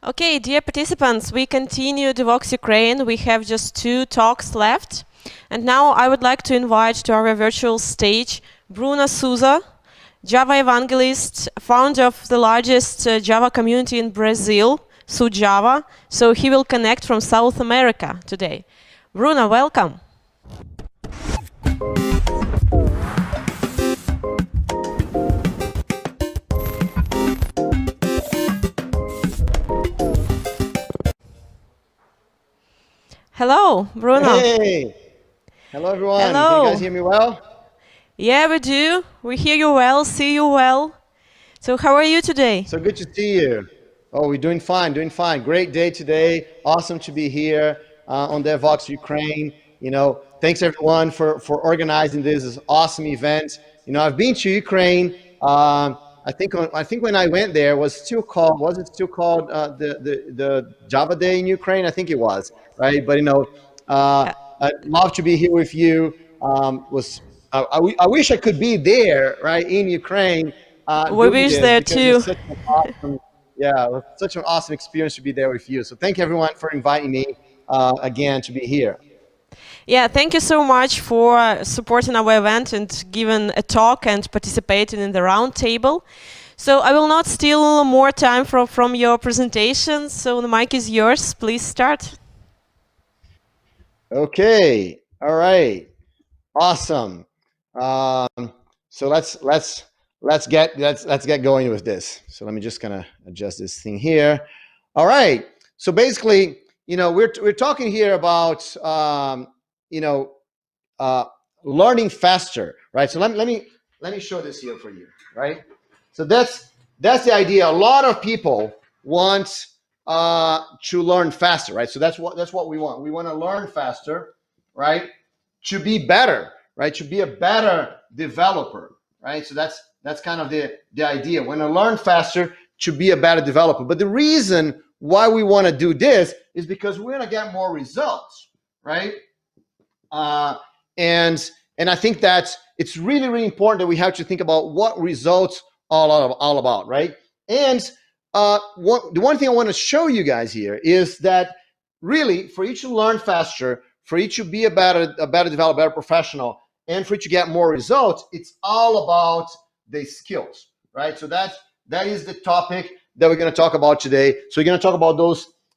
Okay, dear participants, we continue Devox Ukraine. We have just 2 talks left. And now I would like to invite to our virtual stage Bruno Souza, Java evangelist, founder of the largest Java community in Brazil, SuJava. So he will connect from South America today. Bruno, welcome. Hello, Bruno. Hey, hello everyone. Can you guys Hello. hear me well? Yeah, we do. We hear you well, see you well. So how are you today? So good to see you. Oh, we're doing fine, doing fine. Great day today. Awesome to be here on DevVox Ukraine. Thanks everyone for organizing this awesome event. I've been to Ukraine. I think when I went there was it still called the Java Day in Ukraine? I think it was, right? But Uh, I'd love to be here with you. Was I wish I could be there, right, in Ukraine, we doing wish this there because it's too. such an awesome, yeah, it was such an awesome experience to be there with you. So thank you everyone for inviting me again to be here. Yeah, thank you so much for supporting our event and giving a talk and participating in the round table. So I will not steal more time from your presentation. So the mic is yours. Please start. Okay, all right, awesome. So let's get going with this. So let me just kind of adjust this thing here. All right. So basically, we're talking here about you know uh, learning faster, right? So let me show this here for you, right? So that's the idea. A lot of people want to learn faster, right? So that's what we want. We want to learn faster, right? To be better, right? To be a better developer, right? So that's kind of the idea. We want to learn faster to be a better developer. But the reason why we want to do this is because we're going to get more results, right? Uh, and I think that it's really really important that we have to think about what results all about, right? And the one thing I want to show you guys here is that really for you to learn faster, for you to be a better developer, better professional, and for you to get more results, it's all about the skills, right? So that is the topic that we're going to talk about today. So we're going to talk about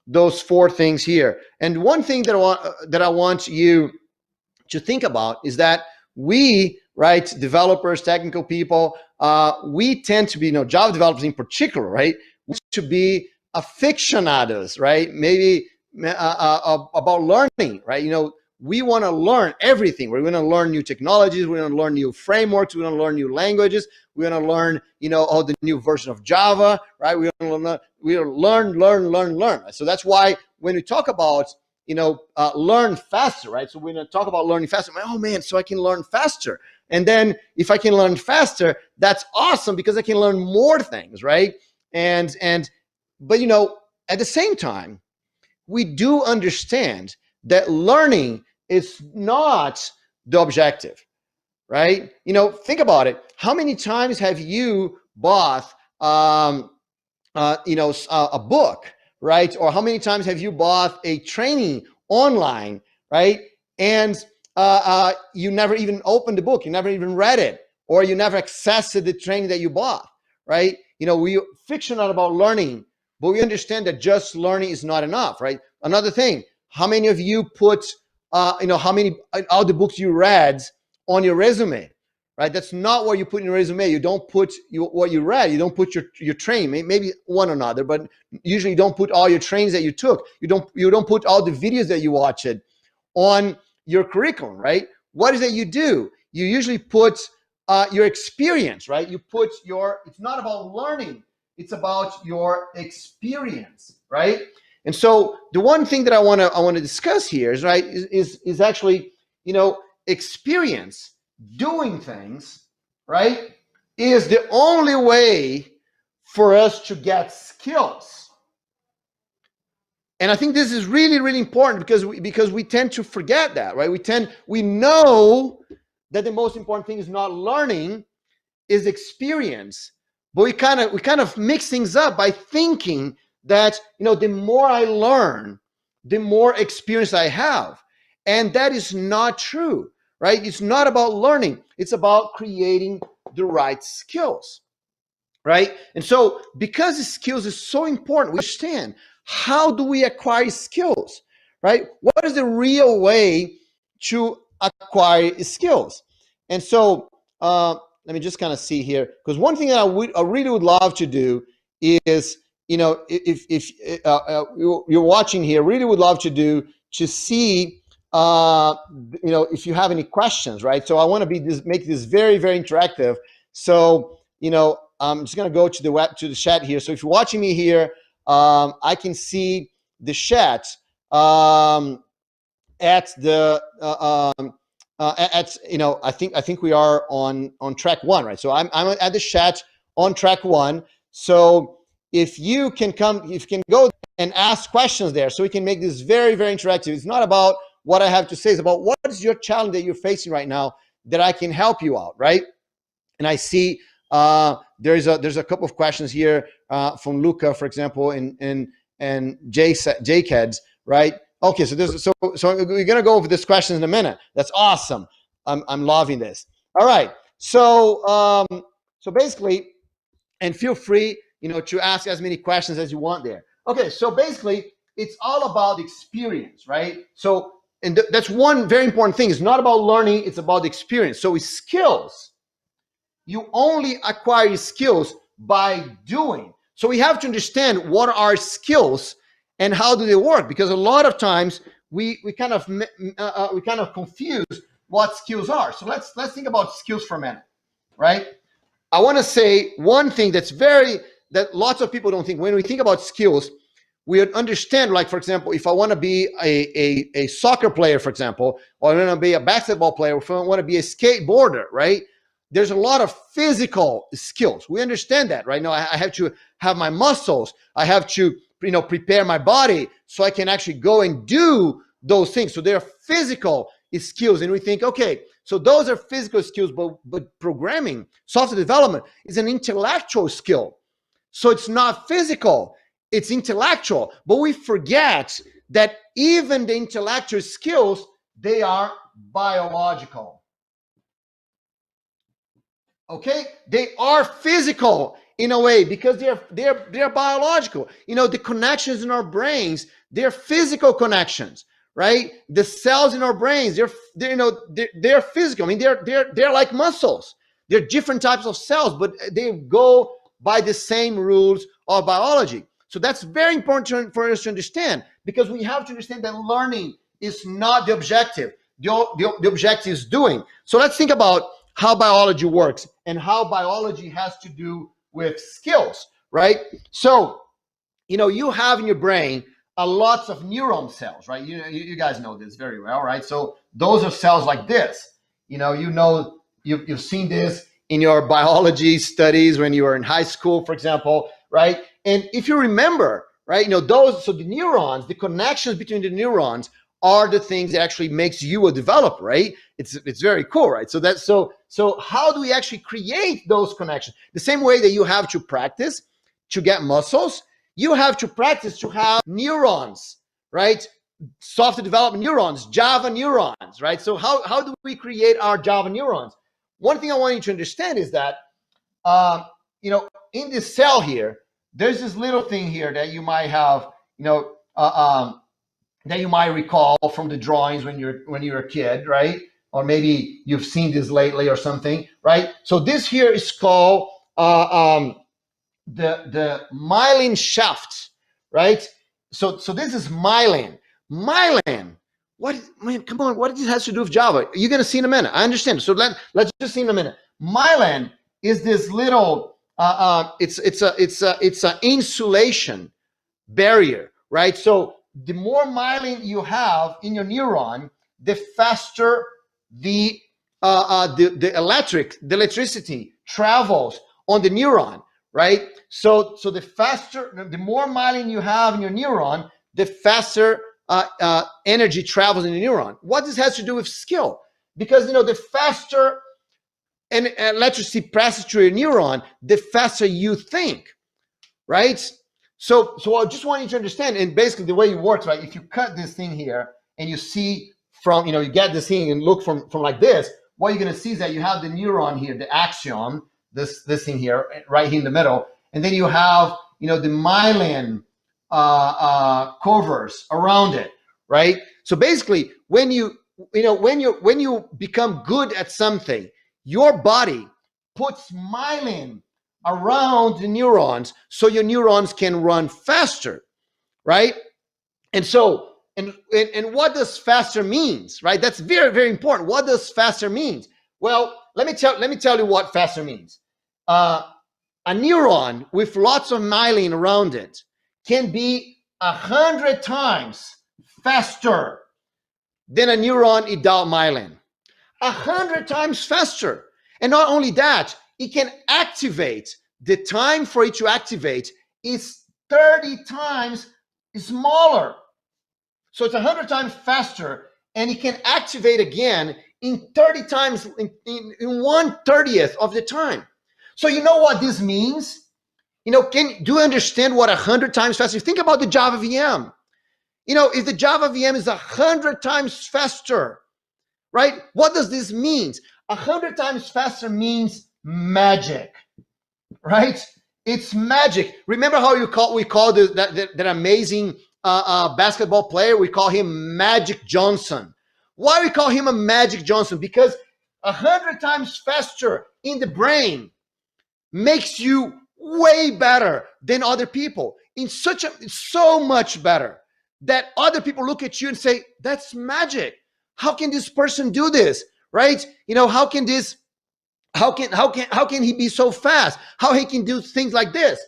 those 4 things here. And one thing that I want you to think about is that we, right, developers, technical people, we tend to be, Java developers in particular, right, we to be aficionados, right? Maybe about learning, right? We want to learn everything. We're going to learn new technologies. We're going to learn new frameworks. We're going to learn new languages. We're going to learn, all the new version of Java, right? We're going to learn. So that's why when we talk about learn faster, right? So we're going to talk about learning faster. Oh man, so I can learn faster. And then if I can learn faster, that's awesome because I can learn more things, right? But at the same time, we do understand that learning is not the objective, right? Think about it. How many times have you bought a book, right? Or how many times have you bought a training online, right? And you never even opened the book, you never even read it, or you never accessed the training that you bought, right? We fictional about learning, but we understand that just learning is not enough, right? Another thing, how many of you put, how many all the books you read on your resume, right? That's not what you put in your resume. You don't put what you read. You don't put your train. Maybe one or another, but usually you don't put all your trains that you took. You don't put all the videos that you watched on your curriculum, right? What is it you do? You usually put your experience, right? You put your. It's not about learning. It's about your experience, right? And so the one thing that I want to discuss here is right is actually experience doing things, right, is the only way for us to get skills. And I think this is really, really important because we tend to forget that, right? We know that the most important thing is not learning, is experience, but we kind of mix things up by thinking that, the more I learn, the more experience I have. And that is not true, right? It's not about learning. It's about creating the right skills, right? And so because the skills is so important, we understand how do we acquire skills, right? What is the real way to acquire skills? And so let me just kind of see here, because one thing that I really would love to do is, if you're watching here, really would love to do to see, if you have any questions, right? So I want to make this very, very interactive. So, I'm just going to go to the chat here. So if you're watching me here, I can see the chat at the I think we are on track 1, right? So I'm at the chat on track 1. So if you can go and ask questions there, so we can make this very, very interactive. It's not about what I have to say; it's about what is your challenge that you're facing right now that I can help you out, right? And I see there's a couple of questions here from Luca, for example, and JCADS, right? Okay, so we're gonna go over this question in a minute. That's awesome. I'm loving this. All right. So basically, and feel free, to ask as many questions as you want there. Okay, so basically, it's all about experience, right? So, and that's one very important thing. It's not about learning; it's about experience. So, it's skills. You only acquire skills by doing. So we have to understand what are skills and how do they work, because a lot of times we kind of confuse what skills are. So let's think about skills for a minute, right? I want to say one thing that lots of people don't think. When we think about skills, we understand, like, for example, if I want to be a soccer player, for example, or I want to be a basketball player, or if I want to be a skateboarder, right? There's a lot of physical skills. We understand that, right? Now I have to have my muscles. I have to, prepare my body so I can actually go and do those things. So there are physical skills, and we think, okay, so those are physical skills, but programming, software development is an intellectual skill. So it's not physical, it's intellectual. But we forget that even the intellectual skills, they are biological. Okay, they are physical in a way because they're biological. The connections in our brains, they're physical connections, right? The cells in our brains, they're physical. I mean, they're like muscles. They're different types of cells, but they go by the same rules of biology. So that's very important for us to understand, because we have to understand that learning is not the objective. The objective is doing. So let's think about how biology works and how biology has to do with skills, right? So, you have in your brain lots of neuron cells, right? You guys know this very well, right? So those are cells like this. You've seen this in your biology studies when you were in high school, for example, right? And if you remember, right, so the neurons, the connections between the neurons are the things that actually makes you a developer, right? It's very cool, right? So how do we actually create those connections? The same way that you have to practice to get muscles, you have to practice to have neurons, right? Software development neurons, Java neurons, right? So how do we create our Java neurons? One thing I want you to understand is that, in this cell here, there's this little thing here that you might have, that you might recall from the drawings when you're a kid, right? Or maybe you've seen this lately or something, right? So this here is called the myelin shaft, right? So this is myelin. Myelin. Come on, what does this have to do with Java? You're gonna see in a minute. I understand. So let's just see in a minute. Myelin is this little it's a insulation barrier, right? So the more myelin you have in your neuron, the faster the electricity travels on the neuron, right? So the more myelin you have in your neuron, the faster energy travels in the neuron. What this has to do with skill? Because the faster electricity passes through your neuron, the faster you think, right? So I just want you to understand, and basically the way it works, right? If you cut this thing here and you see from, you get this thing and look from like this, what you're going to see is that you have the neuron here, the axon, this thing here, right here in the middle, and then you have, the myelin covers around it, right? So basically, when you become good at something, your body puts myelin around the neurons so your neurons can run faster, right? And so, and what does faster means, right? That's very, very important. What does faster means? Well, let me tell you what faster means. A neuron with lots of myelin around it can be 100 times faster than a neuron without myelin. 100 times faster. And not only that, it can activate. The time for it to activate is 30 times smaller. So it's 100 times faster, and it can activate again in 30 times, in 1/30th of the time. So you know what this means? Do you understand what 100 times faster? Think about the Java VM. If the Java VM is 100 times faster, right? What does this mean? 100 times faster means magic, right? It's magic. Remember how we call that amazing basketball player? We call him Magic Johnson. Why we call him a Magic Johnson? Because 100 times faster in the brain makes you way better than other people. So much better that other people look at you and say, "That's magic. How can this person do this?" Right? How can he be so fast? How he can do things like this?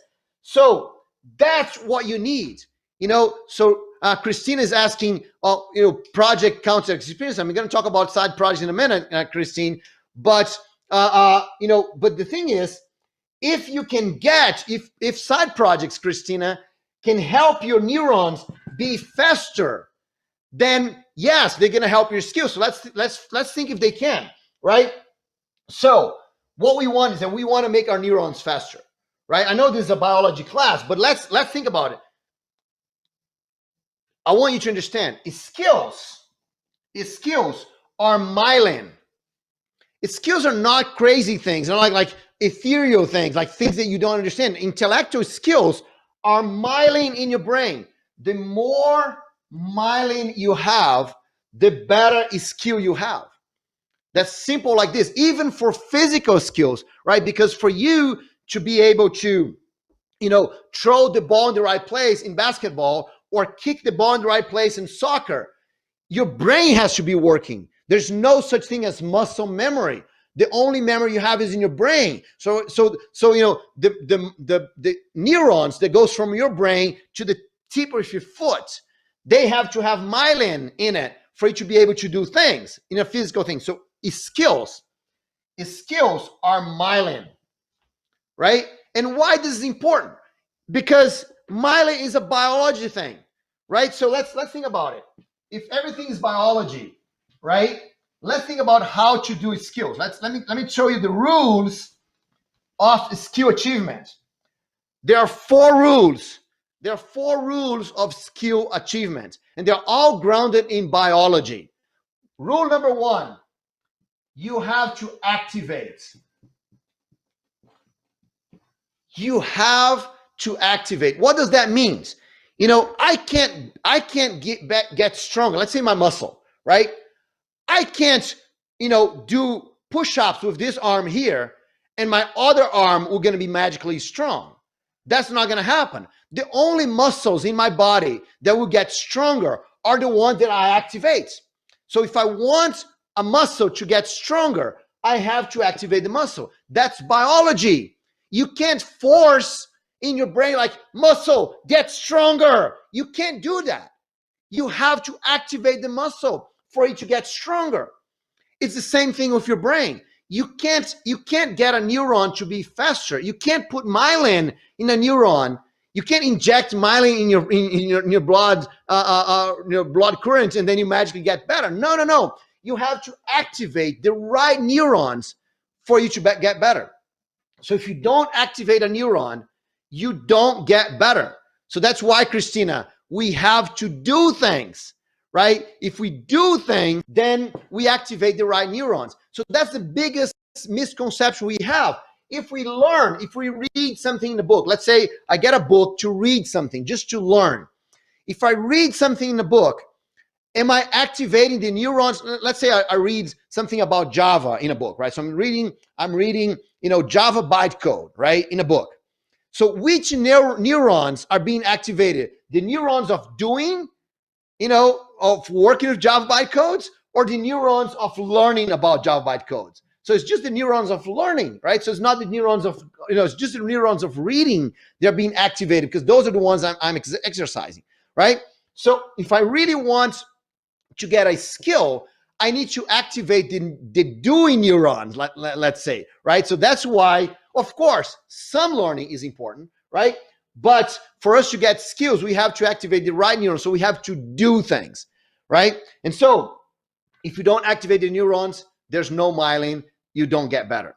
So that's what you need. So Christina is asking, project counter experience. I'm going to talk about side projects in a minute, Christine. But but the thing is, if you can if side projects, Christina, can help your neurons be faster, then yes, they're going to help your skills. So let's think if they can, right? So what we want is that we want to make our neurons faster, right? I know this is a biology class, but let's think about it. I want you to understand, skills are myelin. Skills are not crazy things. They're like ethereal things, like things that you don't understand. Intellectual skills are myelin in your brain. The more myelin you have, the better skill you have. That's simple like this, even for physical skills, right? Because for you to be able to, throw the ball in the right place in basketball or kick the ball in the right place in soccer, your brain has to be working. There's no such thing as muscle memory. The only memory you have is in your brain. So the neurons that goes from your brain to the tip of your foot, they have to have myelin in it for you to be able to do things in a physical thing. So skills are myelin, right? And why this is important? Because myelin is a biology thing, right? So let's think about it. If everything is biology, right? Let's think about how to do skills. Let me show you the rules of skill achievement. There are 4 rules. There are 4 rules of skill achievement, and they're all grounded in biology. Rule number 1, you have to activate. You have to activate. What does that mean? I can't get stronger. Let's say my muscle, right? I can't, do push-ups with this arm here and my other arm will going to be magically strong. That's not going to happen. The only muscles in my body that will get stronger are the ones that I activate. So if I want a muscle to get stronger, I have to activate the muscle. That's biology. You can't force in your brain like, muscle, get stronger. You can't do that. You have to activate the muscle for it to get stronger. It's the same thing with your brain. You can't get a neuron to be faster. You can't put myelin in a neuron. You can't inject myelin in your blood, your blood current, and then you magically get better. No. You have to activate the right neurons for you to get better. So if you don't activate a neuron, you don't get better. So that's why, Christina, we have to do things, right? If we do things, then we activate the right neurons. So that's the biggest misconception we have. If we learn, if we read something in the book, let's say I get a book to read something, just to learn. If I read something in the book, am I activating the neurons? Let's say I read something about Java in a book, right? So I'm reading, Java bytecode, right, in a book. So which neurons are being activated? The neurons of doing, of working with Java bytecodes, or the neurons of learning about Java bytecodes? So it's just the neurons of learning, right? So it's not the neurons of, it's just the neurons of reading. They're being activated because those are the ones I'm exercising, right? So if I really want to get a skill, I need to activate the doing neurons, let's say, right? So that's why, of course, some learning is important, right? But for us to get skills, we have to activate the right neurons. So we have to do things, right? And so if you don't activate the neurons, there's no myelin, you don't get better.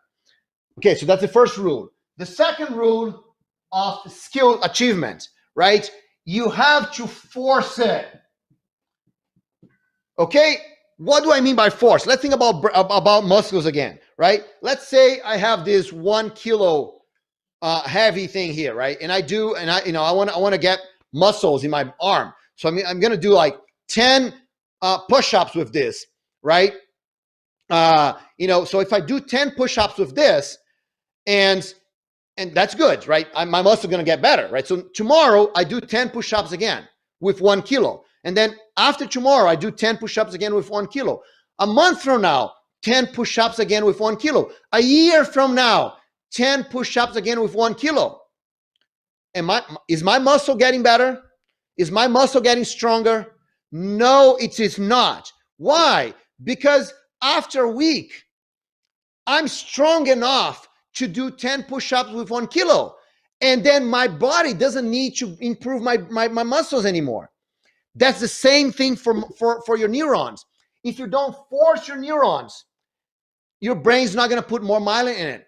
Okay, so that's the first rule. The second rule of skill achievement, right? You have to force it. Okay, what do I mean by force? Let's think about muscles again, right? Let's say I have this 1 kilo heavy thing here, right? And I want to get muscles in my arm. So I'm going to do like 10 push-ups with this, right? So if I do 10 push-ups with this, and that's good, right? My muscle is going to get better, right? So tomorrow I do 10 push-ups again with 1 kilo. And then after tomorrow, I do 10 push-ups again with 1 kilo. A month from now, 10 push-ups again with 1 kilo. A year from now, 10 push-ups again with 1 kilo. Is my muscle getting better? Is my muscle getting stronger? No, it is not. Why? Because after a week, I'm strong enough to do 10 push-ups with 1 kilo. And then my body doesn't need to improve my muscles anymore. That's the same thing for your neurons. If you don't force your neurons, your brain's not going to put more myelin in it.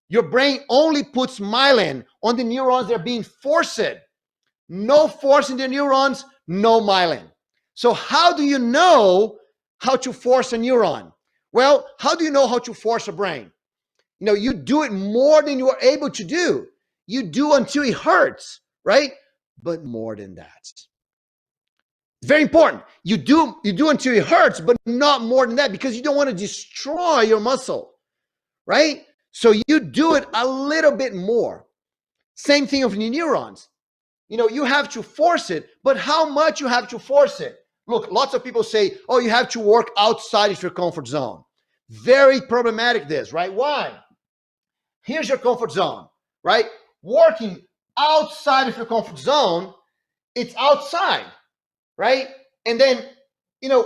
Your brain only puts myelin on the neurons that are being forced. No forcing the neurons, no myelin. So how do you know how to force a neuron? Well, how do you know how to force a brain? You do it more than you are able to do. You do until it hurts, right? But more than that. Very important. You do until it hurts, but not more than that, because you don't want to destroy your muscle, right? So you do it a little bit more. Same thing with your neurons. You have to force it, but how much you have to force it? Look, lots of people say, oh, you have to work outside of your comfort zone. Very problematic this, right? Why? Here's your comfort zone, right? Working outside of your comfort zone, it's outside, right? And then,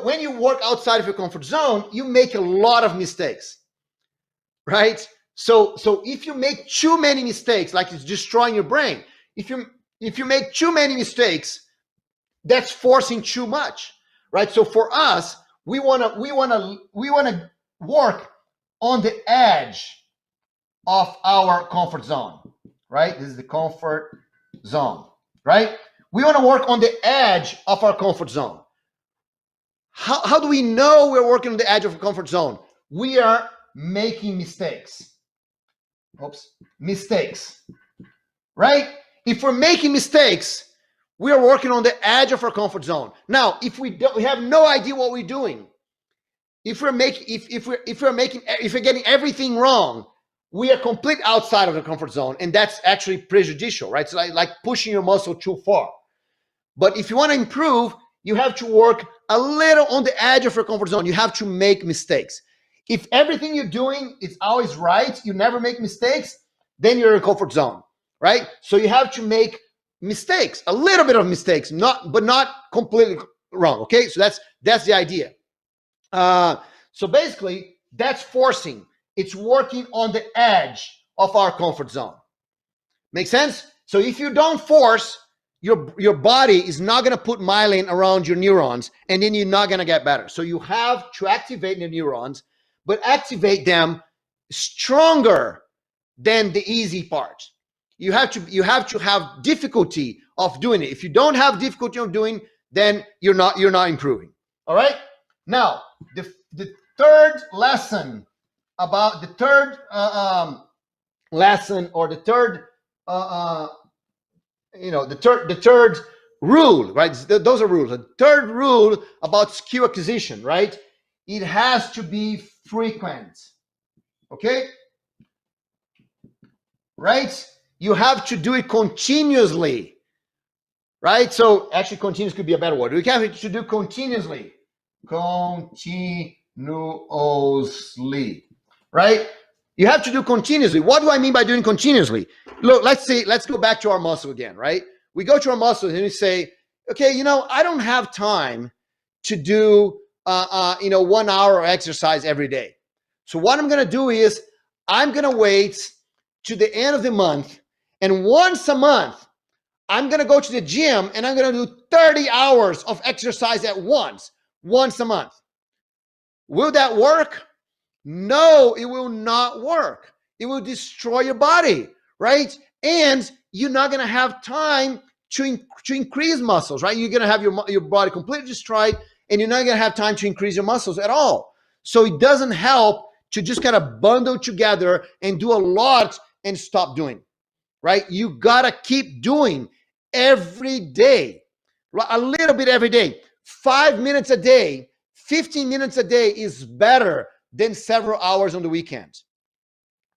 when you work outside of your comfort zone, you make a lot of mistakes, right? So if you make too many mistakes, like it's destroying your brain, if you make too many mistakes, that's forcing too much, right? So for us, we want to work on the edge of our comfort zone, right? This is the comfort zone, right? We want to work on the edge of our comfort zone. How do we know we're working on the edge of our comfort zone? We are making mistakes. Mistakes, right? If we're making mistakes, we are working on the edge of our comfort zone. Now, if we have no idea what we're doing, if we're getting everything wrong, we are completely outside of the comfort zone, and that's actually prejudicial, right? It's like pushing your muscle too far. But if you want to improve, you have to work a little on the edge of your comfort zone. You have to make mistakes. If everything you're doing is always right, you never make mistakes, then you're in a comfort zone, right? So you have to make mistakes, a little bit of mistakes, but not completely wrong, okay? So that's the idea. So basically, that's forcing. It's working on the edge of our comfort zone. Make sense? So if you don't force, your body is not going to put myelin around your neurons, and then you're not going to get better. So you have to activate the neurons, but activate them stronger than the easy part. You have to have difficulty of doing it. If you don't have difficulty of doing, then you're not improving. All right. Now, the third lesson about the third lesson, or the third the third rule, right? Those are rules. The third rule about skill acquisition, right? It has to be frequent. Okay? Right? You have to do it continuously. Right? So actually continuous could be a better word. We have to do continuously. Continuously. Right? You have to do continuously. What do I mean by doing continuously? Look, let's go back to our muscle again, right? We go to our muscle and we say, okay, I don't have time to do 1 hour of exercise every day. So what I'm going to do is I'm going to wait to the end of the month, and once a month I'm going to go to the gym and I'm going to do 30 hours of exercise at once a month. Will that work? No, it will not work. It will destroy your body, right? And you're not going to have time to increase muscles, right? You're going to have your body completely destroyed, and you're not going to have time to increase your muscles at all. So it doesn't help to just kind of bundle together and do a lot and stop doing, right? You got to keep doing every day, a little bit every day. 5 minutes a day, 15 minutes a day is better than several hours on the weekend,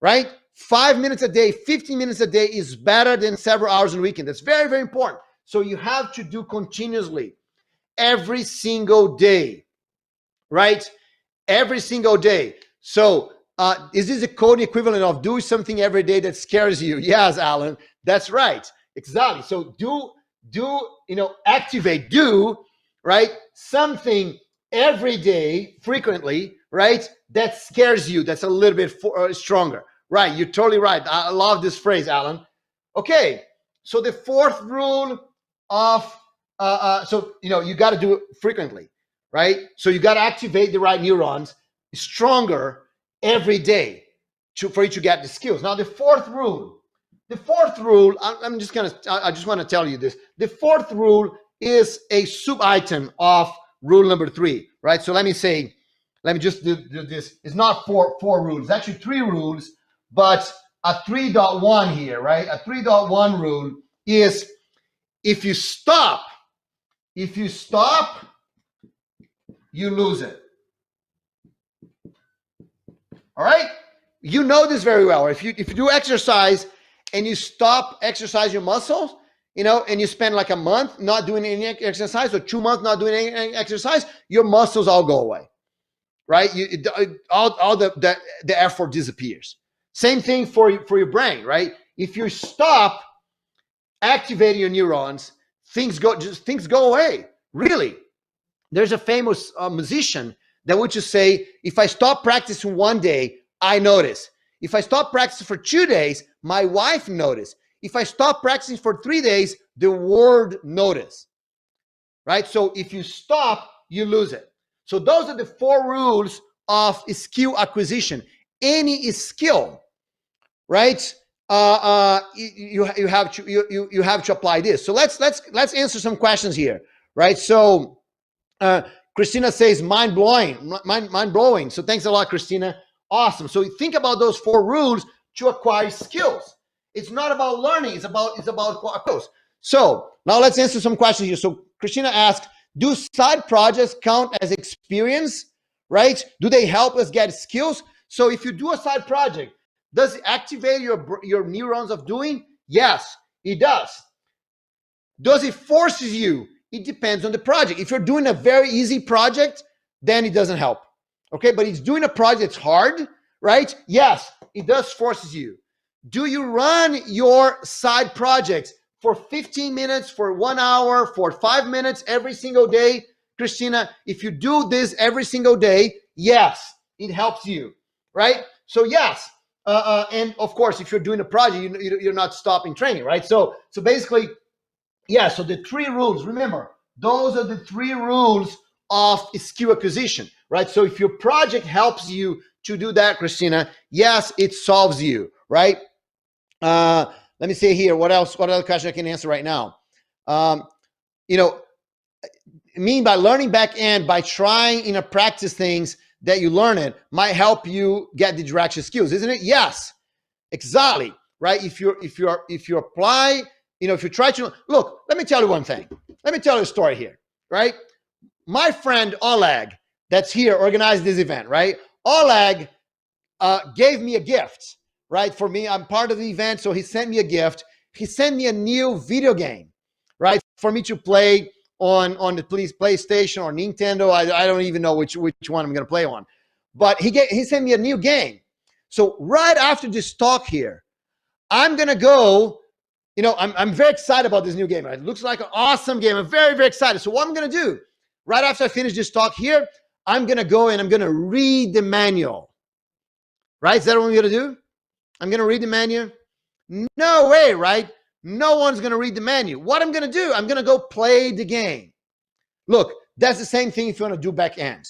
right? 5 minutes a day, 15 minutes a day is better than several hours on the weekend. That's very, very important. So you have to do continuously every single day, right? Every single day. So is this a code equivalent of do something every day that scares you? Yes, Alan, that's right. Exactly. So activate, right? Something every day, frequently, right? That scares you. That's a little bit stronger. Right, you're totally right. I love this phrase, Alan. Okay, so the fourth rule of, you got to do it frequently, right? So you got to activate the right neurons stronger every day for you to get the skills. Now, the fourth rule, I just want to tell you this. The fourth rule is a sub-item of rule number 3, right? So let me just do this. It's not four rules. It's actually 3 rules. But a 3.1 here, right? A 3.1 rule is if you stop, you lose it. All right? You know this very well. If you do exercise and you stop exercising your muscles, and you spend like a month not doing any exercise, or 2 months not doing any exercise, your muscles all go away, right? All the effort disappears. Same thing for your brain, right? If you stop activating your neurons, things go away. Really, there's a famous musician that would just say, "If I stop practicing 1 day, I notice. If I stop practicing for 2 days, my wife notice. If I stop practicing for 3 days, the world notice." Right? So if you stop, you lose it. So those are the 4 rules of skill acquisition. Any skill, right? You have to apply this. So let's answer some questions here, right? So Christina says mind blowing. So thanks a lot, Christina. Awesome. So think about those 4 rules to acquire skills. It's not about learning. It's about skills. So now let's answer some questions here. So Christina asked, do side projects count as experience, right? Do they help us get skills? So if you do a side project, does it activate your neurons of doing? Yes, it does. Does it forces you? It depends on the project. If you're doing a very easy project, then it doesn't help. Okay, but it's doing a project that's hard, right? Yes, it does forces you. Do you run your side projects for 15 minutes, for 1 hour, for 5 minutes every single day? Christina, if you do this every single day, yes, it helps you, right? So yes, and of course, if you're doing a project, you're not stopping training, right? So basically, yeah, so the 3 rules, remember, those are the 3 rules of skill acquisition, right? So if your project helps you to do that, Christina, yes, it solves you, right? Let me see here. What else? What other question I can answer right now? You know, mean by learning back end, by trying, practice things that you learn it might help you get the direction skills, isn't it? Yes, exactly. Right. If you apply, if you try to look, let me tell you one thing. Let me tell you a story here. Right. My friend Oleg, that's here, organized this event. Right. Oleg gave me a gift. Right. For me, I'm part of the event, so he sent me a gift. He sent me a new video game. Right. For me to play on the PlayStation or Nintendo. I don't even know which one I'm going to play on. But he sent me a new game. So right after this talk here, I'm going to go, I'm very excited about this new game. It looks like an awesome game. I'm very, very excited. So what I'm going to do, right after I finish this talk here, I'm going to go and I'm going to read the manual. Right? Is that what I'm going to do? I'm going to read the manual? No way, right? No one's going to read the manual. What I'm going to do, I'm going to go play the game. Look, that's the same thing if you want to do back end,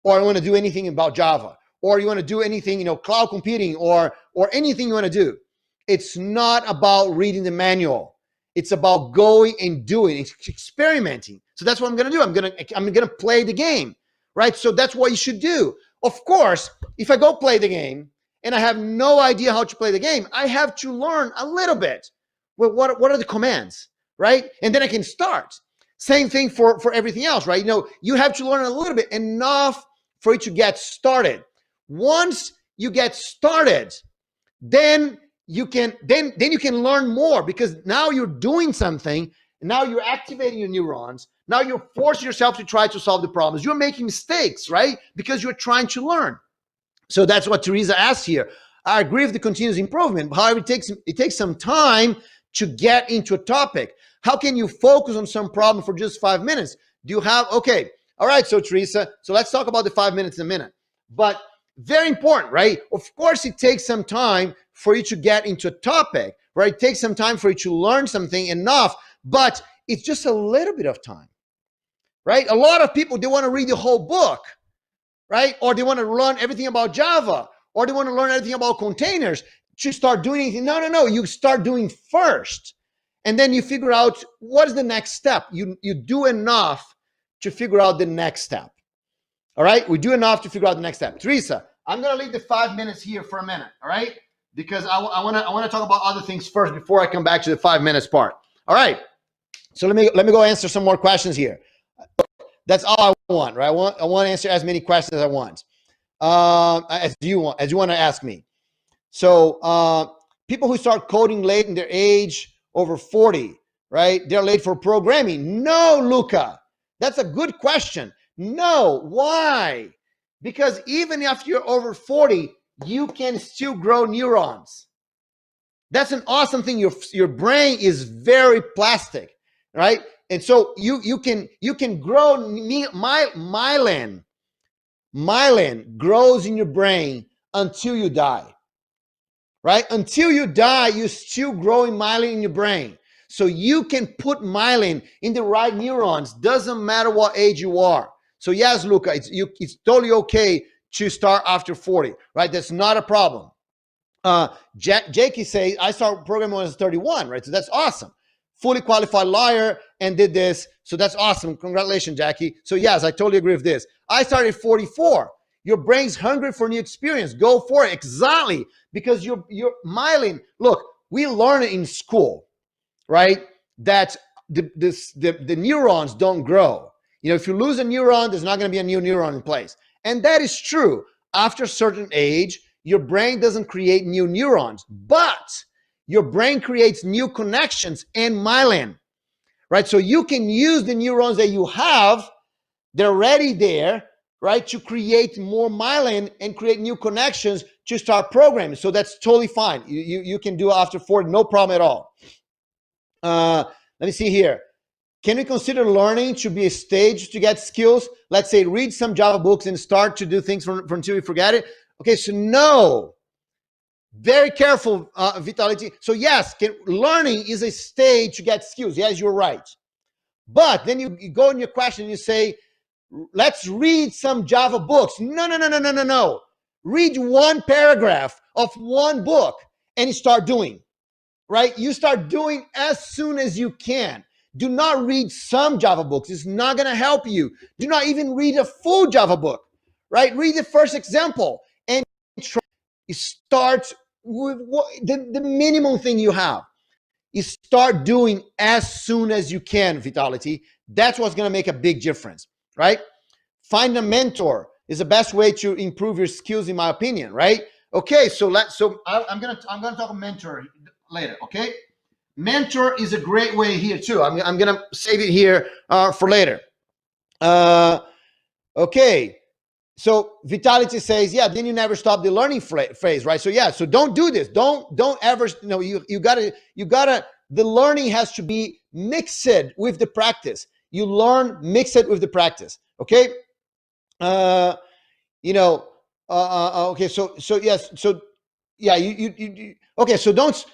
or you want to do anything about Java, or you want to do anything, cloud computing, or anything you want to do. It's not about reading the manual. It's about going and doing, experimenting. So that's what I'm going to do. I'm going to play the game, right? So that's what you should do. Of course, if I go play the game and I have no idea how to play the game, I have to learn a little bit. Well, what are the commands, right? And then I can start. Same thing for everything else, right? You have to learn a little bit, enough for you to get started. Once you get started, then you can learn more, because now you're doing something. Now you're activating your neurons. Now you're forcing yourself to try to solve the problems. You're making mistakes, right? Because you're trying to learn. So that's what Teresa asked here. I agree with the continuous improvement. However, it takes some time to get into a topic. How can you focus on some problem for just 5 minutes? Do you have, okay, all right, so Teresa, so let's talk about the 5 minutes in a minute. But very important, right? Of course, it takes some time for you to get into a topic, right? It takes some time for you to learn something enough, but it's just a little bit of time, right? A lot of people, they want to read the whole book, right? Or they want to learn everything about Java, or they want to learn everything about containers to start doing anything. No. You start doing first. And then you figure out what is the next step. You do enough to figure out the next step. All right? We do enough to figure out the next step. Teresa, I'm going to leave the 5 minutes here for a minute, all right? Because I want to talk about other things first before I come back to the 5 minutes part. All right? So let me go answer some more questions here. That's all I want, right? I want to answer as many questions as I want. As you want to ask me. So people who start coding late in their age, over 40, right? They're late for programming. No, Luca, that's a good question. No, why? Because even if you're over 40, you can still grow neurons. That's an awesome thing. Your brain is very plastic, right? And so you can grow myelin. Myelin grows in your brain until you die. Right? Until you die, you're still growing myelin in your brain. So you can put myelin in the right neurons. Doesn't matter what age you are. So yes, Luca, it's totally okay to start after 40, right? That's not a problem. Jakey says, I started programming when I was 31, right? So that's awesome. Fully qualified lawyer and did this. So that's awesome. Congratulations, Jackie. So yes, I totally agree with this. I started at 44. Your brain's hungry for new experience. Go for it. Exactly. Because your myelin, look, we learn it in school, right? That the neurons don't grow. If you lose a neuron, there's not going to be a new neuron in place. And that is true. After a certain age, your brain doesn't create new neurons, but your brain creates new connections and myelin, right? So you can use the neurons that you have. They're already there, right, to create more myelin and create new connections to start programming. So that's totally fine. You can do it after 40, no problem at all. Let me see here. Can we consider learning to be a stage to get skills? Let's say read some Java books and start to do things from until you forget it. Okay, so no. Very careful, Vitality. So yes, learning is a stage to get skills. Yes, you're right. But then you go in your question and you say, let's read some Java books. No. Read one paragraph of one book and you start doing, right? You start doing as soon as you can. Do not read some Java books. It's not going to help you. Do not even read a full Java book, right? Read the first example and try. Start with the minimum thing you have. You start doing as soon as you can, Vitality. That's what's going to make a big difference, right? Find a mentor is the best way to improve your skills, in my opinion, right? Okay, so I'm gonna talk about mentor later. Okay, mentor is a great way here too. I'm gonna save it here for later. Okay, so Vitality says, yeah, then you never stop the learning phase, right? So yeah, so don't do this. Don't ever, you gotta, the learning has to be mixed with the practice. You learn, mix it with the practice. Okay. Okay. So yes. So yeah, okay. So don't,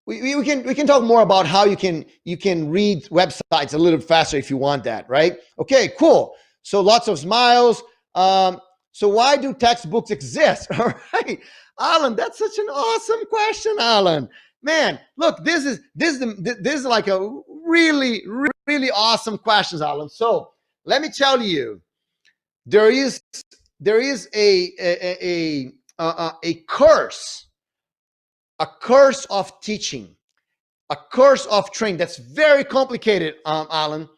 we can talk more about how you can read websites a little faster if you want that, right? Okay, cool. So lots of smiles. So why do textbooks exist? All right, Alan, that's such an awesome question, Alan. Man, look, this is like a really awesome question, Alan. So let me tell you, there is a curse of teaching, a curse of training that's very complicated, Alan.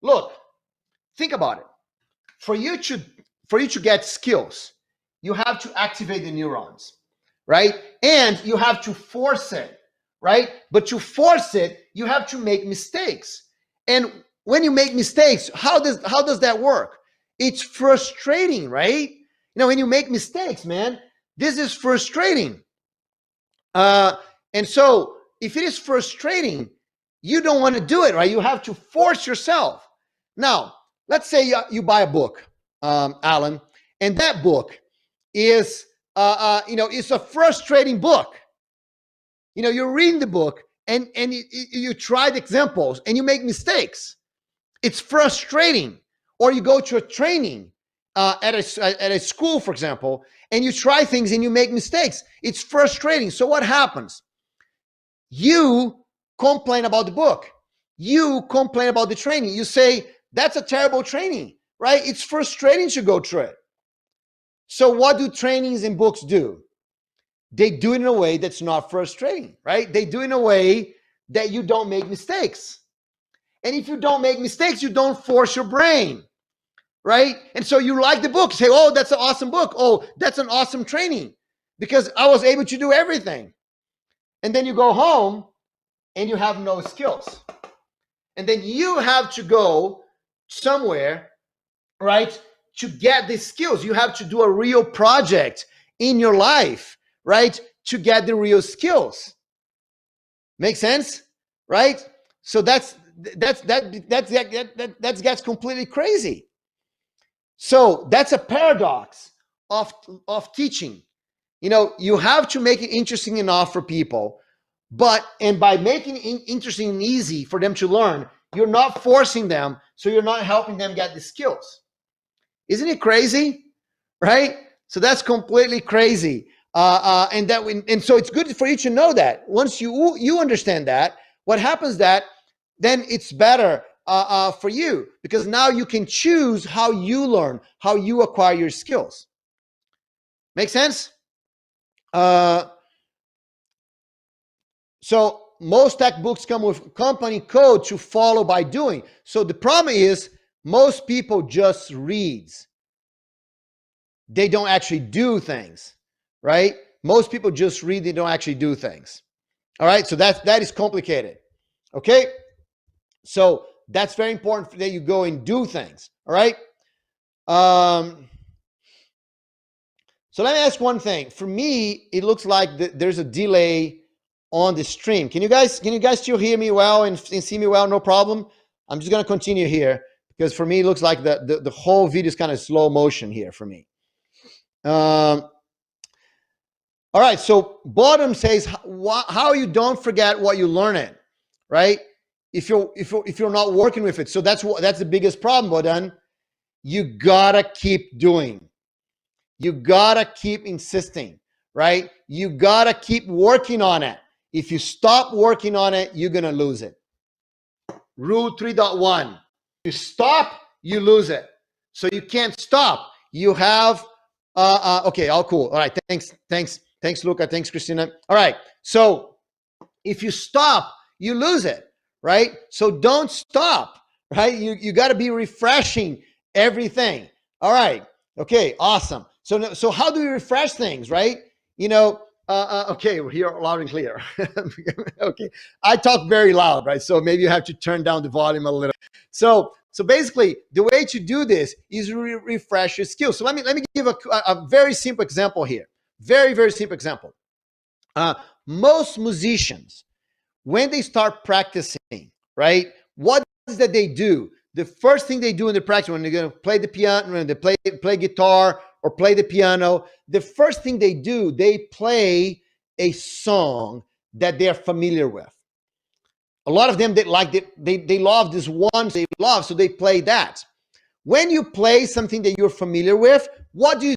Look, think about it. For you to get skills, you have to activate the neurons, right? And you have to force it, right? But to force it, you have to make mistakes. And when you make mistakes, how does that work? It's frustrating, right? When you make mistakes, man, this is frustrating. And so if it is frustrating, you don't want to do it, right? You have to force yourself. Now, let's say you buy a book, Alan, and that book is, it's a frustrating book. You're reading the book and you try the examples and you make mistakes. It's frustrating. Or you go to a training at a school, for example, and you try things and you make mistakes. It's frustrating. So what happens? You complain about the book. You complain about the training. You say, that's a terrible training, right? It's frustrating to go through it. So what do trainings and books do? They do it in a way that's not frustrating, right? They do it in a way that you don't make mistakes. And if you don't make mistakes, you don't force your brain, right? And so you like the book, say, oh, that's an awesome book. Oh, that's an awesome training because I was able to do everything. And then you go home and you have no skills. And then you have to go somewhere, right, to get the skills. You have to do a real project in your life, right, to get the real skills. Make sense? Right? So that gets completely crazy. So that's a paradox of teaching. You have to make it interesting enough for people, and by making it interesting and easy for them to learn, you're not forcing them, so you're not helping them get the skills. Isn't it crazy? Right? So that's completely crazy. And so it's good for you to know that. Once you understand that, what happens that then it's better for you, because now you can choose how you learn, how you acquire your skills. Make sense? So most tech books come with company code to follow by doing. So the problem is most people just read. They don't actually do things, right? Most people just read, they don't actually do things. All right, so that is complicated. Okay, so that's very important that you go and do things. All right. So let me ask one thing. For me, it looks like there's a delay on the stream. Can you guys still hear me well and see me well? No problem. I'm just gonna continue here because for me it looks like the whole video is kind of slow motion here for me. All right. So bottom says how you don't forget what you learn it, right? If you're not working with it. So that's the biggest problem, Bodan. You gotta keep doing. You gotta keep insisting, right? You gotta keep working on it. If you stop working on it, you're gonna lose it. Rule 3.1. You stop, you lose it. So you can't stop. You have, okay, all cool. All right, thanks, Luca. Thanks, Christina. All right, so if you stop, you lose it, right? So don't stop, right? You got to be refreshing everything. All right, okay, awesome. So how do we refresh things, right? Okay, we're here loud and clear. Okay, I talk very loud, right? So maybe you have to turn down the volume a little. So basically, the way to do this is refresh your skills. So let me give a very simple example here. Very, very simple example. Most musicians, when they start practicing, right, what is that they do? The first thing they do in the practice, when they're going to play the piano, when they play guitar or play the piano, the first thing they do, they play a song that they're familiar with. A lot of them, they love this one they love, so they play that. When you play something that you're familiar with, what do?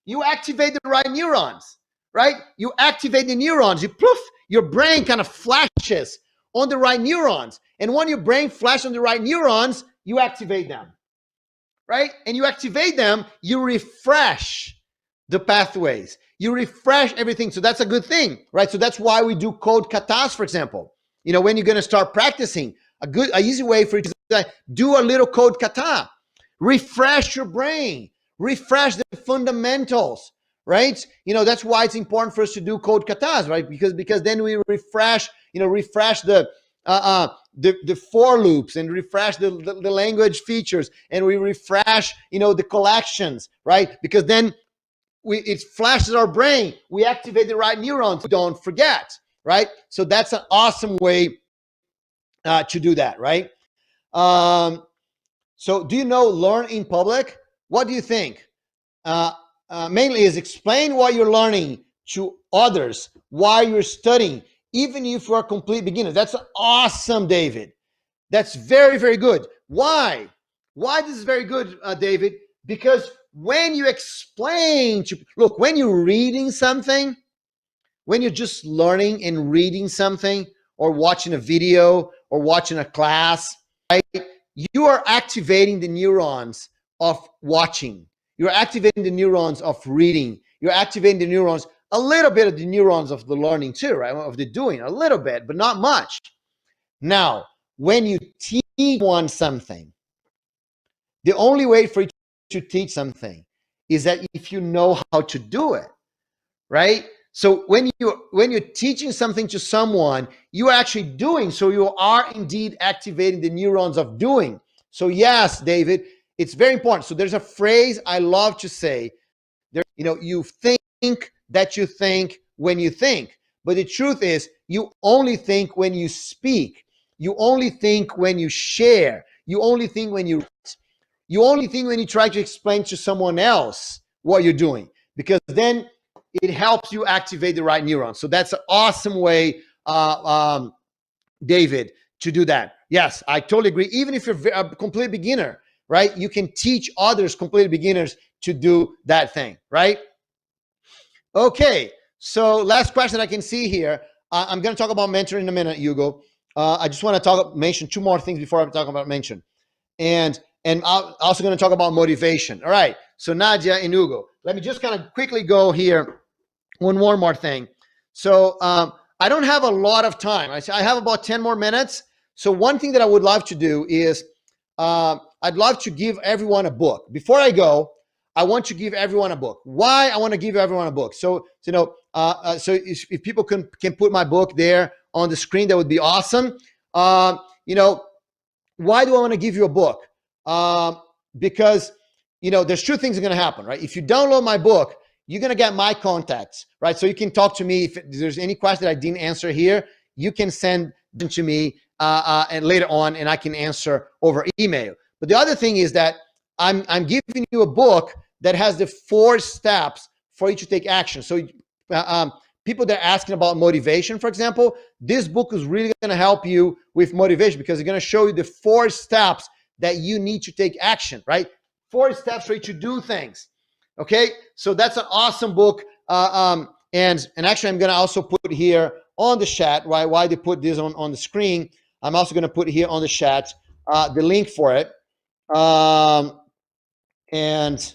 You activate the right neurons, right? You activate the neurons. Your brain kind of flashes on the right neurons. And when your brain flashes on the right neurons, you activate them, right? And you activate them, you refresh the pathways. You refresh everything. So that's a good thing, right? So that's why we do code katas, for example. When you're going to start practicing, a easy way for you to do a little code kata. Refresh your brain. Refresh the fundamentals, right? That's why it's important for us to do code katas, right? Because then we refresh the for loops and refresh the language features, and we refresh, the collections, right? Because then it flashes our brain. We activate the right neurons. Don't forget, right? So that's an awesome way to do that, right? So do you know Learn in Public? What do you think? Mainly is explain what you're learning to others while you're studying, even if you're a complete beginner. That's awesome, David. That's very, very good. Why? Why this is very good, David? Because when you explain when you're reading something, when you're just learning and reading something or watching a video or watching a class, right? You are activating the neurons of watching. You're activating the neurons of reading. You're activating the neurons, a little bit of the neurons of the learning too, right? Of the doing, a little bit, but not much. Now, when you teach one something, the only way for you to teach something is that if you know how to do it, right? So when you're teaching something to someone, you are actually doing, so you are indeed activating the neurons of doing. So yes, David, it's very important. So there's a phrase I love to say, you think that you think when you think, but the truth is you only think when you speak. You only think when you share. You only think when you only think when you try to explain to someone else what you're doing, because then it helps you activate the right neurons. So that's an awesome way, David, to do that. Yes, I totally agree. Even if you're a complete beginner, right? You can teach others, complete beginners, to do that thing, right? Okay, so last question I can see here. I'm going to talk about mentoring in a minute, Hugo. I just want to mention two more things before I talk about mention. And I'm also going to talk about motivation. All right, so Nadia and Hugo, let me just kind of quickly go here. One more thing. So I don't have a lot of time. I have about 10 more minutes. So one thing that I would love to do is I'd love to give everyone a book. Before I go, I want to give everyone a book. Why I want to give everyone a book? So if people can put my book there on the screen, that would be awesome. Why do I want to give you a book? Because there's two things that are going to happen, right? If you download my book, you're going to get my contacts, right? So you can talk to me. If there's any question that I didn't answer here, you can send them to me and later on, and I can answer over email. But the other thing is that I'm giving you a book that has the 4 steps for you to take action. So people that are asking about motivation, for example, this book is really going to help you with motivation, because it's going to show you the 4 steps that you need to take action, right? 4 steps for you to do things. Okay, so that's an awesome book. And actually, I'm going to also put here on the chat, right? Why they put this on the screen. I'm also going to put here on the chat the link for it. And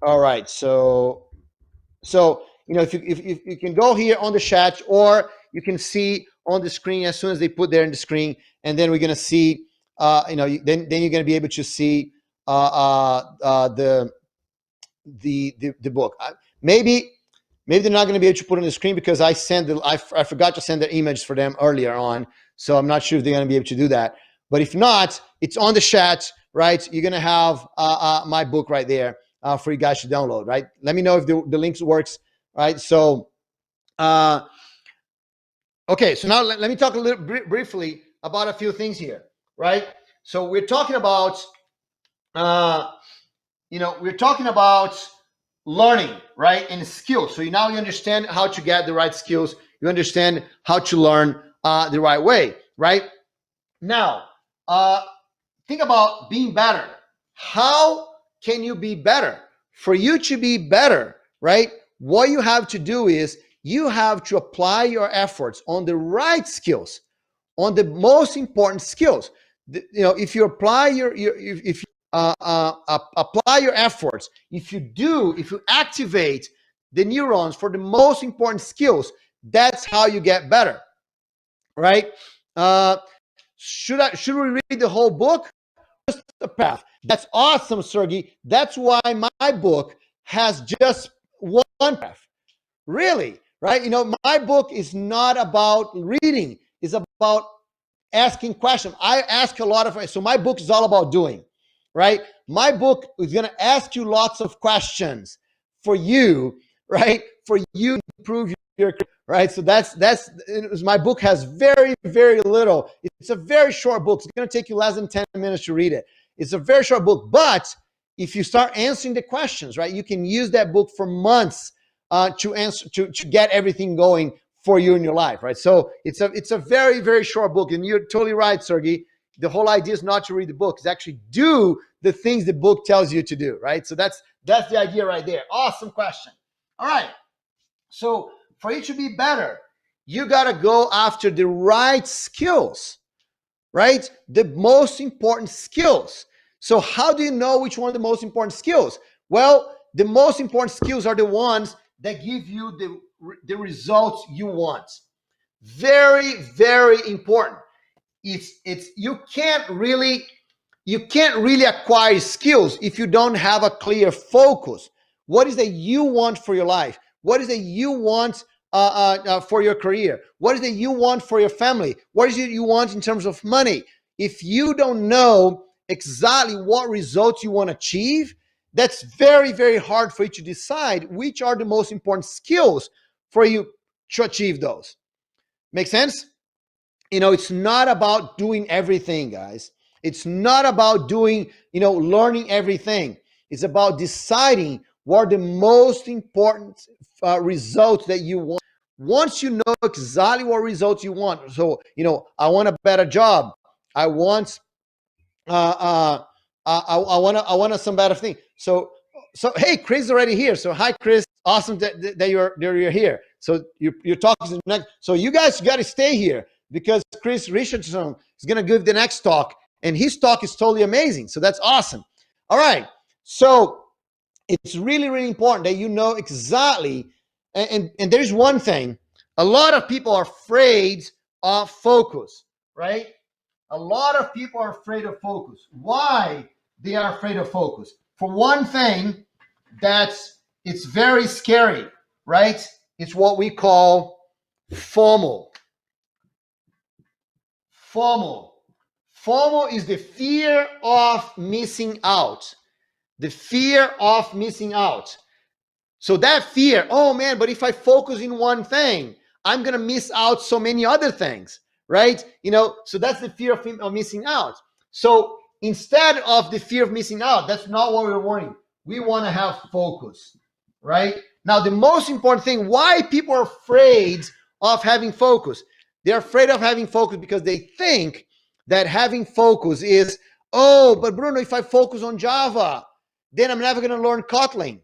all right, so if you can go here on the chat, or you can see on the screen as soon as they put there in the screen, and then we're going to see then you're going to be able to see the book. Maybe they're not going to be able to put it on the screen because I forgot to send the image for them earlier on, so I'm not sure if they're going to be able to do that. But if not, it's on the chat, right? You're going to have my book right there for you guys to download, right? Let me know if the links works, right? So, okay, so now let me talk a little briefly about a few things here, right? So we're talking about, we're talking about learning, right? And skills. So now you understand how to get the right skills. You understand how to learn the right way, right? Now, think about being better. How can you be better? For you to be better, right? What you have to do is you have to apply your efforts on the right skills, on the most important skills. If you apply apply your efforts, if you activate the neurons for the most important skills, that's how you get better, right? Should we read the whole book? Just the path. That's awesome, Sergey. That's why my book has just one paragraph. Really, right? My book is not about reading. It's about asking questions. I ask a lot of, so my book is all about doing, right? My book is going to ask you lots of questions for you, right? For you to improve your, right? So that's my book has very, very little. It's a very short book. It's going to take you less than 10 minutes to read it. It's a very short book, but if you start answering the questions, right, you can use that book for months to get everything going for you in your life, right? So it's a very, very short book, and you're totally right, Sergey. The whole idea is not to read the book; it's actually do the things the book tells you to do, right? So that's the idea right there. Awesome question. All right. So for you to be better, you got to go after the right skills, right? The most important skills. So how do you know which one are the most important skills? Well, the most important skills are the ones that give you the results you want. Very, very important. You can't really acquire skills if you don't have a clear focus. What is that you want for your life? What is it you want for your career? What is it you want for your family? What is it you want in terms of money? If you don't know exactly what results you want to achieve, that's very, very hard for you to decide which are the most important skills for you to achieve those. Make sense? It's not about doing everything, guys. It's not about doing, learning everything. It's about deciding what are the most important results that you want. Once you know exactly what results you want, so I want a better job. I want I want some better thing. So hey, Chris is already here. So hi, Chris. Awesome that you're here. So you're talking next. So you guys got to stay here because Chris Richardson is going to give the next talk, and his talk is totally amazing. So that's awesome. All right. So it's really, really important that you know exactly. And there's one thing. A lot of people are afraid of focus, right? A lot of people are afraid of focus. Why they are afraid of focus? For one thing, it's very scary, right? It's what we call FOMO. FOMO. FOMO is the fear of missing out. The fear of missing out. So that fear, oh man, but if I focus in one thing, I'm going to miss out so many other things, right? So that's the fear of missing out. So instead of the fear of missing out, that's not what we're wanting. We want to have focus, right? Now, the most important thing, why people are afraid of having focus. They're afraid of having focus because they think that having focus is, oh, but Bruno, if I focus on Java, then I'm never going to learn Kotlin.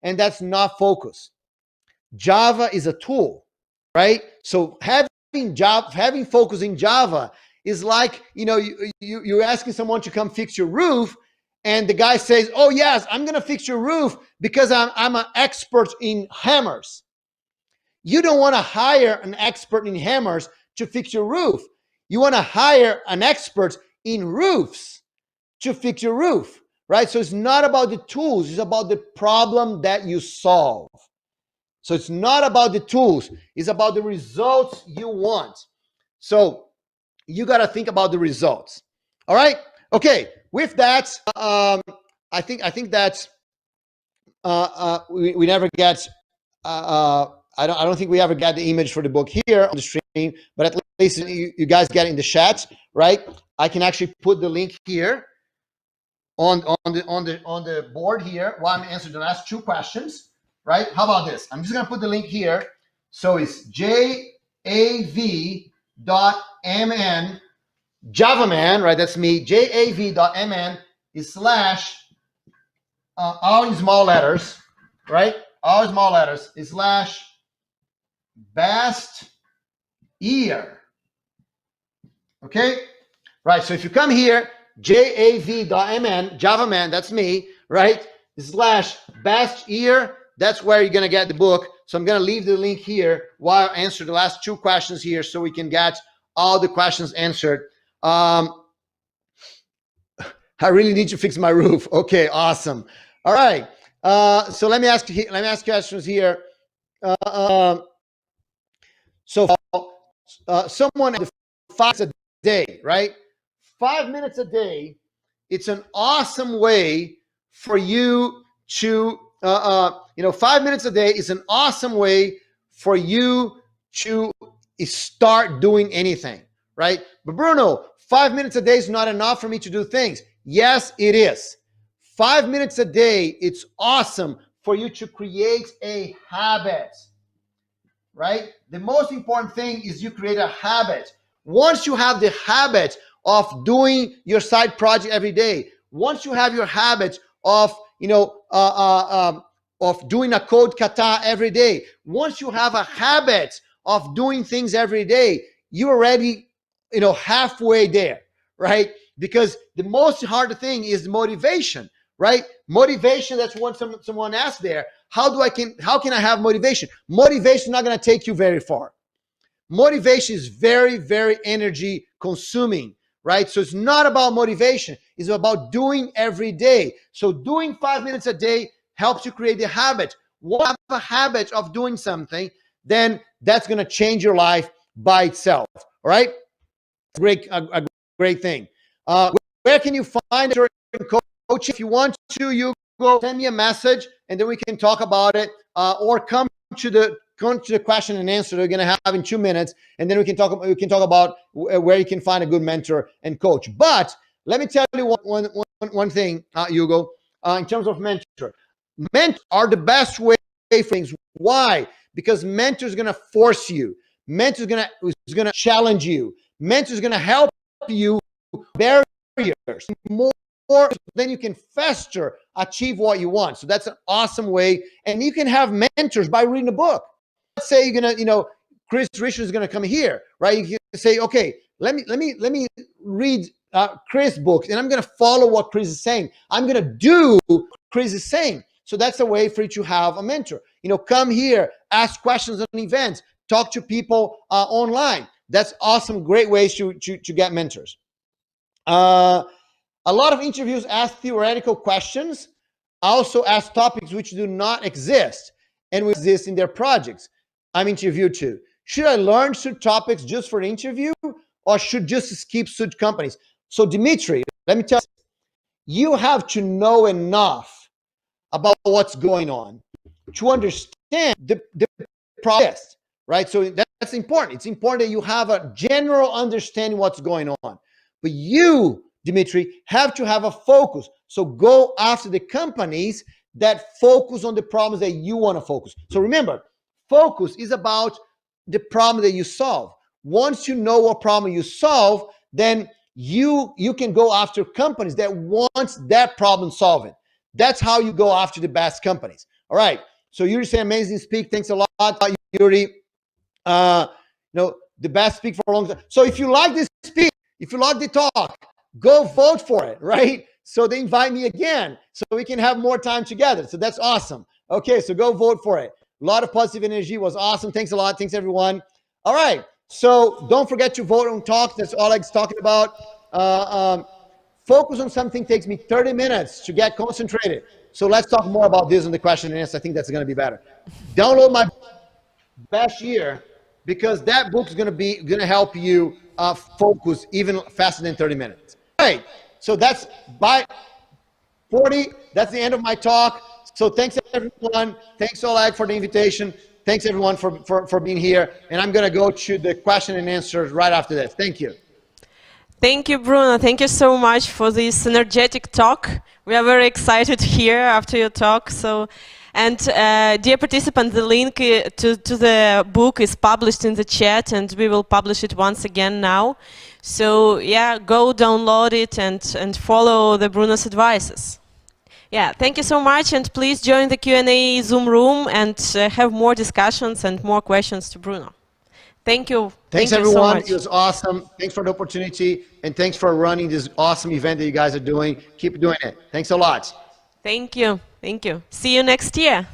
And that's not focus. Java is a tool, right? So having focus in Java is like, you're asking someone to come fix your roof, and the guy says, oh yes, I'm gonna fix your roof because I'm an expert in hammers. You don't want to hire an expert in hammers to fix your roof. You want to hire an expert in roofs to fix your roof, right? So it's not about the tools, it's about the problem that you solve. So it's not about the tools, it's about the results you want. So you got to think about the results. All right? Okay, with that, I think that we never get I don't think we ever got the image for the book here on the stream, but at least you guys get it in the chat, right? I can actually put the link here on the board here while I'm answering the last two questions, right? How about this? I'm just gonna put the link here. So it's jav.mn, JavaMan, right? That's me. jav.mn / all in small letters, right? All small letters / best year. Okay, right? So if you come here, jav.mn, JavaMan, that's me, right? / best year, that's where you're gonna get the book. So I'm gonna leave the link here while I answer the last two questions here, so we can get all the questions answered. I really need to fix my roof. Okay, awesome. All right. So let me ask questions here. So someone 5 minutes a day, right? 5 minutes a day. It's an awesome way for you to, 5 minutes a day is an awesome way for you to start doing anything, right? But Bruno, 5 minutes a day is not enough for me to do things. Yes, it is. 5 minutes a day, it's awesome for you to create a habit, right? The most important thing is you create a habit. Once you have the habit of doing your side project every day, once you have your habit of, of doing a code kata every day, once you have a habit of doing things every day, you're already, halfway there, right? Because the most hard thing is motivation, right? Motivation, that's what someone asked there. How can I have motivation? Motivation is not going to take you very far. Motivation is very, very energy consuming, right? So it's not about motivation. It's about doing every day. So doing 5 minutes a day helps you create the habit. Once you have a habit of doing something, then that's going to change your life by itself. All right? A great thing. Where can you find a certain coach? If you want to, you go send me a message and then we can talk about it, or come to the question and answer we're going to have in 2 minutes, and then we can talk about where you can find a good mentor and coach. But let me tell you one thing, Hugo, in terms of mentor. Mentors are the best way for things. Why? Because mentor is going to force you. Mentor is going to challenge you. Mentor is going to help you barriers more, then you can faster achieve what you want. So that's an awesome way. And you can have mentors by reading a book. Let's say you're gonna, Chris Richards is gonna come here, right? You can say, okay, let me read Chris' books, and I'm gonna follow what Chris is saying. I'm gonna do what Chris is saying. So that's a way for you to have a mentor. Come here, ask questions on events, talk to people online. That's awesome, great ways to get mentors. A lot of interviews ask theoretical questions, also ask topics which do not exist and will exist in their projects. I'm interviewed too. Should I learn certain topics just for the interview, or should just skip such companies? So Dimitri, let me tell you, you have to know enough about what's going on to understand the process, right? So that's important. It's important that you have a general understanding what's going on. But you, Dimitri, have to have a focus. So go after the companies that focus on the problems that you want to focus. So remember, focus is about the problem that you solve. Once you know what problem you solve, then you can go after companies that want that problem solving. That's how you go after the best companies. All right. So Yuri say amazing speak. Thanks a lot, Yuri. The best speak for a long time. So if you like this speak, If you like the talk, go vote for it, right? So they invite me again so we can have more time together. So that's awesome. Okay, so go vote for it. A lot of positive energy, was awesome. Thanks a lot. Thanks, everyone. All right, so don't forget to vote on talk. That's all Oleg's talking about. Focus on something takes me 30 minutes to get concentrated. So let's talk more about this in the question and answer. I think that's going to be better. Download my Best Year, because that book is going to help you focus even faster than 30 minutes. All right, so that's by 40. That's the end of my talk. So thanks everyone. Thanks Oleg for the invitation. Thanks everyone for being here. And I'm going to go to the question and answers right after this. Thank you. Thank you, Bruno. Thank you so much for this energetic talk. We are very excited here after your talk. And dear participants, the link to the book is published in the chat, and we will publish it once again now. So yeah, go download it and follow the Bruno's advices. Yeah, thank you so much, and please join the Q&A Zoom room and have more discussions and more questions to Bruno. Thank you. Thanks, Thank everyone. You so much. It was awesome. Thanks for the opportunity, and thanks for running this awesome event that you guys are doing. Keep doing it. Thanks a lot. Thank you. Thank you. See you next year.